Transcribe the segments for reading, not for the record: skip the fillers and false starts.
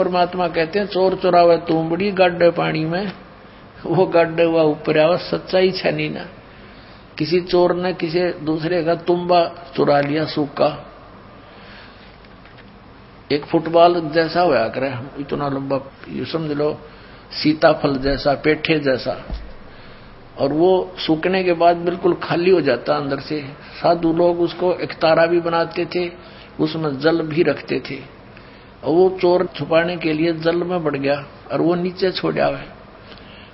परमात्मा कहते हैं चोर चुरावे तुमबड़ी गाड्डे पानी में, वो गाड्डे हुआ ऊपर आवा, सच्चाई छनी ना। किसी चोर ने किसी दूसरे का तुम्बा चुरा लिया सूखा, एक फुटबॉल जैसा होया करे, इतना लंबा, ये समझ लो सीताफल जैसा, पेठे जैसा, और वो सूखने के बाद बिल्कुल खाली हो जाता अंदर से। साधु लोग उसको एक तारा भी बनाते थे, उसमें जल भी रखते थे, और वो चोर छुपाने के लिए जल में बढ़ गया और वो नीचे छोड़ा है।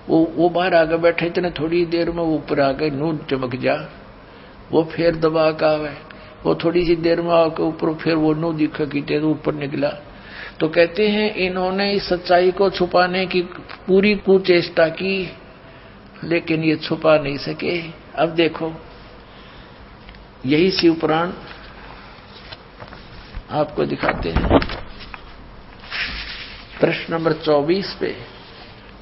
वो बाहर आके बैठे, इतने थोड़ी देर में ऊपर आके नून चमक जा, वो फिर दबा का आवे, वो थोड़ी सी देर में आके ऊपर फिर वो नू दिखा की तेज ऊपर निकला। तो कहते हैं इन्होंने इस सच्चाई को छुपाने की पूरी कुचेष्टा की, लेकिन ये छुपा नहीं सके। अब देखो यही शिव पुराण आपको दिखाते हैं। प्रश्न नंबर 24 पे,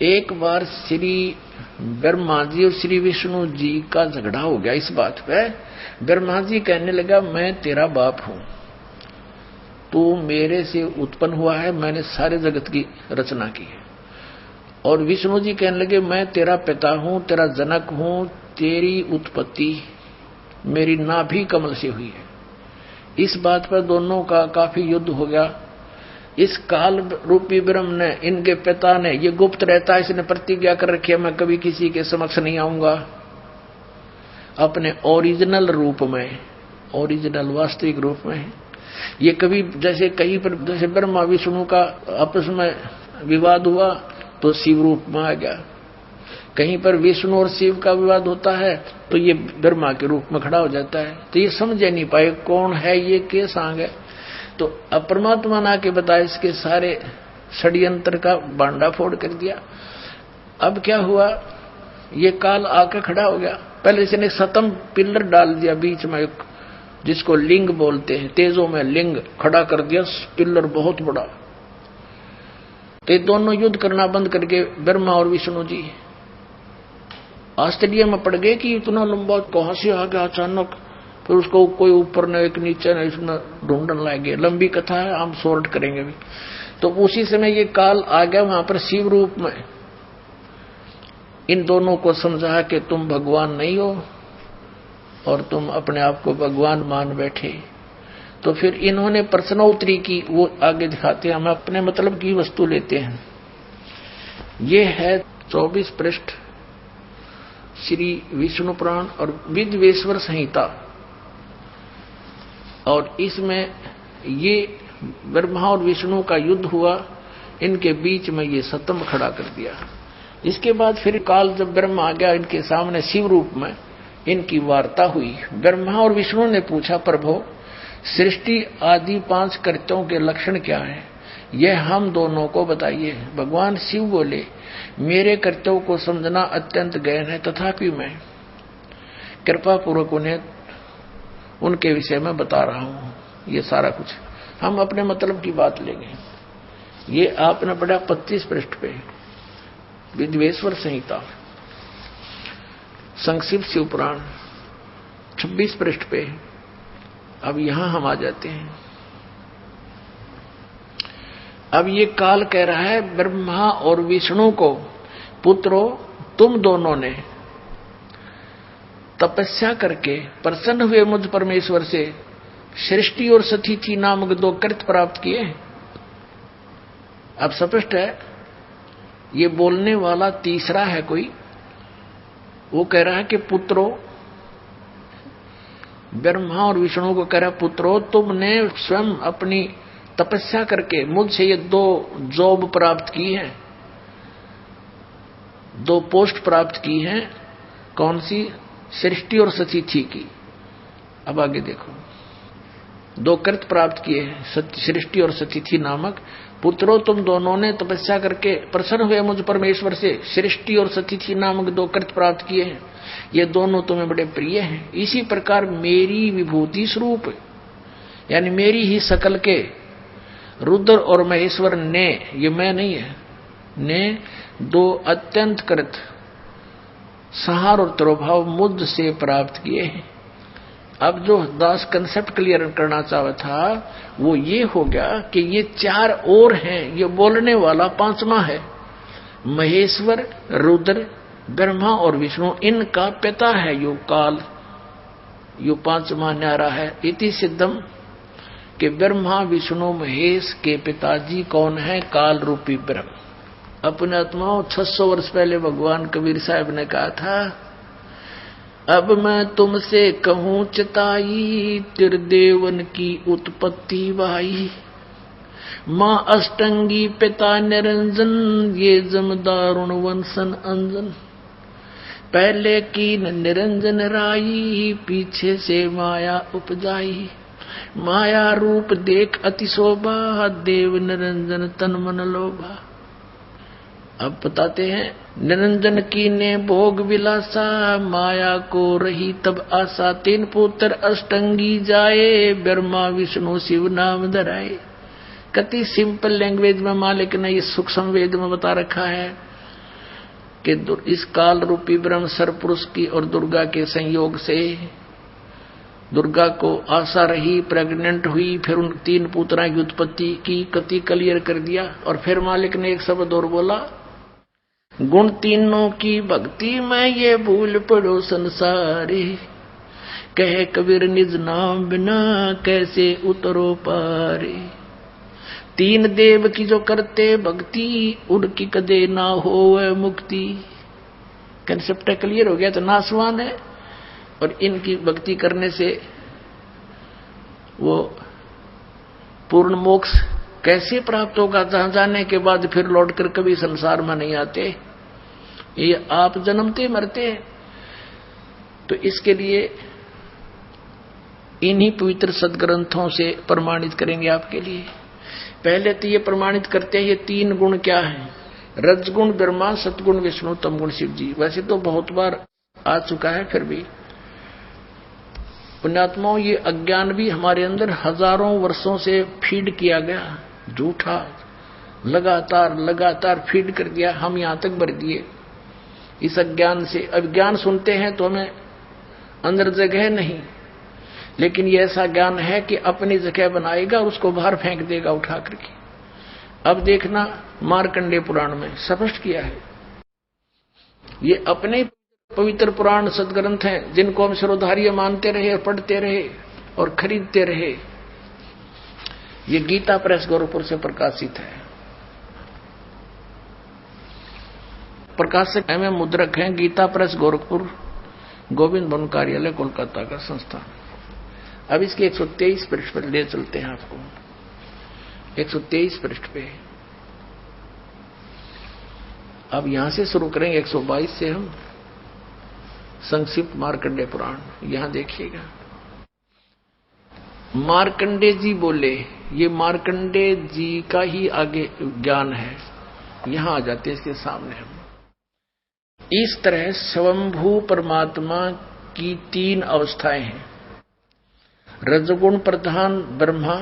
एक बार श्री ब्रह्मा जी और श्री विष्णु जी का झगड़ा हो गया इस बात पे। ब्रह्मा जी कहने लगा मैं तेरा बाप हूं, तू मेरे से उत्पन्न हुआ है, मैंने सारे जगत की रचना की है। और विष्णु जी कहने लगे मैं तेरा पिता हूं, तेरा जनक हूं, तेरी उत्पत्ति मेरी नाभि कमल से हुई है। इस बात पर दोनों का काफी युद्ध हो गया। इस काल रूपी ब्रह्म ने, इनके पिता ने, ये गुप्त रहता है, इसने प्रतिज्ञा कर रखी है मैं कभी किसी के समक्ष नहीं आऊंगा, अपने ओरिजिनल रूप में, ओरिजिनल वास्तविक रूप में। ये कभी जैसे कहीं पर जैसे ब्रह्मा विष्णु का आपस में विवाद हुआ तो शिव रूप में आ गया, कहीं पर विष्णु और शिव का विवाद होता है तो ये ब्रह्मा के रूप में खड़ा हो जाता है। तो ये समझ नहीं पाए कौन है ये, के सांग है। तो अब परमात्मा ने आके बताया, इसके सारे षड्यंत्र का बांडा फोड़ कर दिया। अब क्या हुआ, ये काल आके खड़ा हो गया। पहले इसने सतम पिल्लर डाल दिया बीच में, जिसको लिंग बोलते हैं, तेजों में लिंग खड़ा कर दिया, पिल्लर बहुत बड़ा। तो ये दोनों युद्ध करना बंद करके ब्रह्मा और विष्णु जी आश्चर्य में पड़ गए कि इतना लंबा कहां से आ गया अचानक। फिर उसको कोई ऊपर ने एक नीचे ने इसमें ढूंढने लगे। लंबी कथा है, हम शॉर्ट करेंगे भी। तो उसी समय ये काल आ गया वहां पर शिव रूप में, इन दोनों को समझा कि तुम भगवान नहीं हो और तुम अपने आप को भगवान मान बैठे। तो फिर इन्होंने प्रश्नोत्तरी की, वो आगे दिखाते हैं। हम अपने मतलब की वस्तु लेते हैं। ये है 24 पृष्ठ श्री विष्णु पुराण और विद्वेश्वर संहिता, और इसमें ये ब्रह्मा और विष्णु का युद्ध हुआ, इनके बीच में ये सतम खड़ा कर दिया। इसके बाद फिर काल जब ब्रह्मा आ गया इनके सामने शिव रूप में, इनकी वार्ता हुई। ब्रह्मा और विष्णु ने पूछा प्रभु सृष्टि आदि 5 कृत्यों के लक्षण क्या है, यह हम दोनों को बताइए। भगवान शिव बोले मेरे कृत्यों को समझना अत्यंत गहन है, तथापि मैं कृपा पूर्वक उन्हें उनके विषय में बता रहा हूं। ये सारा कुछ हम अपने मतलब की बात लेंगे। ये आपने पढ़ा 25 पृष्ठ पे विद्वेश्वर संहिता, संक्षिप्त शिव पुराण 26 पृष्ठ पे। अब यहां हम आ जाते हैं। अब ये काल कह रहा है ब्रह्मा और विष्णु को, पुत्रों तुम दोनों ने तपस्या करके प्रसन्न हुए मुझ परमेश्वर से सृष्टि और सतिथि नामक 2 कृत्य प्राप्त किए। अब स्पष्ट है ये बोलने वाला तीसरा है कोई। वो कह रहा है कि पुत्रों, ब्रह्मा और विष्णु को कह रहा है पुत्रों तुमने स्वयं अपनी तपस्या करके मुझसे ये 2 जॉब प्राप्त की है, 2 पोस्ट प्राप्त की हैं। कौन सी? सृष्टि और सतिथि की। अब आगे देखो, 2 कृत्य प्राप्त किए हैं, सृष्टि और सतिथि नामक। पुत्रों तुम दोनों ने तपस्या करके प्रसन्न हुए मुझ परमेश्वर से सृष्टि और सतिथि नामक 2 कृत्य प्राप्त किए हैं, ये दोनों तुम्हें बड़े प्रिय हैं। इसी प्रकार मेरी विभूति स्वरूप, यानी मेरी ही शकल के रुद्र और महेश्वर ने, ये मैं नहीं है, ने 2 अत्यंत कृत संहार और तिरोभाव मुझ से प्राप्त किए हैं। अब जो दास कंसेप्ट क्लियर करना चाहा था वो ये हो गया कि ये चार और हैं, ये बोलने वाला पांचवा है। महेश्वर, रुद्र, ब्रह्मा और विष्णु, इनका पिता है यो काल, यो पांचवा न्यारा है। इति सिद्धम कि ब्रह्मा विष्णु महेश के पिताजी कौन है? काल रूपी ब्रह्म। अपने आत्माओं 600 वर्ष पहले भगवान कबीर साहब ने कहा था, अब मैं तुमसे कहूं चिताई, त्रिदेवन की उत्पत्ति वाई। मां अष्टंगी पिता निरंजन, ये जमदारुण वंशन अंजन। पहले की निरंजन राई, पीछे से माया उपजाई। माया रूप देख अति शोभा, देव निरंजन तन मन लोभा। अब बताते हैं, निरंजन की ने भोग विलासा, माया को रही तब आशा। 3 पुत्र अष्टंगी जाए, ब्रह्मा विष्णु शिव नाम धराए। कति सिंपल लैंग्वेज में मालिक ने इस सूक्ष्म वेद में बता रखा है कि इस काल रूपी ब्रह्म सरपुरुष की और दुर्गा के संयोग से दुर्गा को आशा रही, प्रेग्नेंट हुई, फिर उन 3 पुत्रों की उत्पत्ति की। कति क्लियर कर दिया। और फिर मालिक ने एक शब्द और बोला, गुण तीनों की भक्ति में ये भूल पड़ो संसारे। कहे कबीर निज नाम बिना कैसे उतरो पारे। 3 देव की जो करते भक्ति, उनकी कदे ना होवे मुक्ति। कंसेप्ट क्लियर हो गया तो नासवान है, और इनकी भक्ति करने से वो पूर्ण मोक्ष कैसे प्राप्त होगा? जहां जाने के बाद फिर लौटकर कभी संसार में नहीं आते, ये आप जन्मते मरते। तो इसके लिए इन्हीं पवित्र सदग्रंथों से प्रमाणित करेंगे आपके लिए। पहले तो ये प्रमाणित करते हैं ये 3 गुण क्या हैं। रजगुण ब्रह्मा, सतगुण विष्णु, तमगुण शिव जी। वैसे तो बहुत बार आ चुका है, फिर भी पुण्यात्माओं ये अज्ञान भी हमारे अंदर हजारों वर्षों से फीड किया गया, झूठा लगातार लगातार फीड कर दिया, हम यहां तक भर दिए इस अज्ञान से। अब ज्ञान सुनते हैं तो हमें अंदर जगह नहीं, लेकिन ये ऐसा ज्ञान है कि अपनी जगह बनाएगा और उसको बाहर फेंक देगा उठा करके। अब देखना मार्कंडेय पुराण में स्पष्ट किया है। ये अपने पवित्र पुराण सदग्रंथ हैं जिनको हम शिरोधार्य मानते रहे और पढ़ते रहे और खरीदते रहे। ये गीता प्रेस गोरखपुर से प्रकाशित है। प्रकाशक एवं मुद्रक हैं गीता प्रेस गोरखपुर, गोविंद भवन कार्यालय कोलकाता का संस्थान। अब इसके 123 पृष्ठ पर ले चलते हैं आपको। 123 पृष्ठ पे अब यहां से शुरू करेंगे। 122 से हम संक्षिप्त मार्कंडेय पुराण। यहां देखिएगा, मार्कंडेय जी बोले, ये मार्कंडेय जी का ही आगे ज्ञान है। यहां आ जाते हैं इसके सामने हम। इस तरह स्वयंभू परमात्मा की 3 अवस्थाएं हैं। रजगुण प्रधान ब्रह्मा,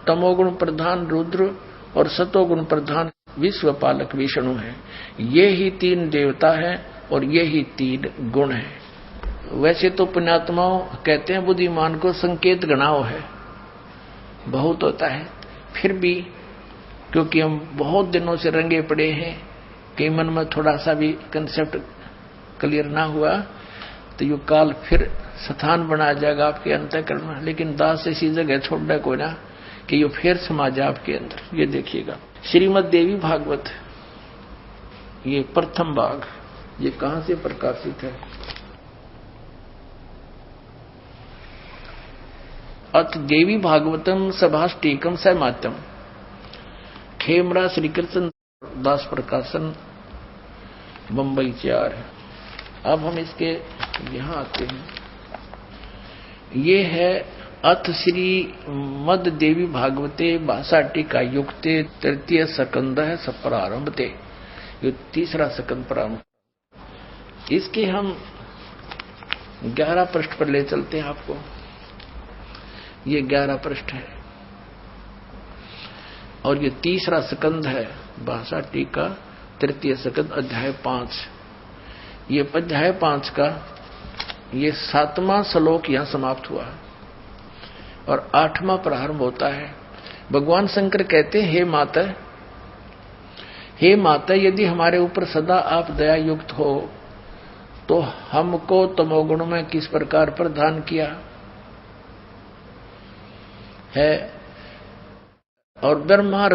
तमोगुण प्रधान रुद्र और सतोगुण प्रधान विश्वपालक विष्णु है। ये ही 3 देवता हैं और ये ही 3 गुण हैं। वैसे तो पुण्यात्माओं कहते हैं बुद्धिमान को संकेत गणाओ है, बहुत होता है, फिर भी क्योंकि हम बहुत दिनों से रंगे पड़े हैं कि मन में थोड़ा सा भी कंसेप्ट क्लियर ना हुआ तो ये काल फिर स्थान बना जाएगा आपके अंतःकरण में। लेकिन दास ऐसी जगह छोड़ दे कोई ना कि ये फिर समा जाए आपके अंदर। ये देखिएगा श्रीमद देवी भागवत, ये प्रथम भाग, ये कहां से प्रकाशित है? अथ देवी भागवतम सभाष्टीकम सहमात्यम, खेमरा श्री कृष्ण दास प्रकाशन, बंबई 4। अब हम इसके यहां आते हैं। ये है अथ श्री मद देवी भागवते भाषा टीका युक्ते तृतीय स्कंद है सब प्रारंभते, ये 3रा स्कंद प्रारंभ। इसके हम 11 पृष्ठ पर ले चलते हैं आपको। ये 11 पृष्ठ है और ये 3रा स्कंद है भाषा टीका तृतीय स्कंद अध्याय 5। ये अध्याय 5 का ये 7वां श्लोक यहां समाप्त हुआ और 8वां प्रारंभ होता है। भगवान शंकर कहते हैं, हे माता, यदि हमारे ऊपर सदा आप दया युक्त हो तो हमको तमोगुण में किस प्रकार प्रदान किया है। और ब्रह्मा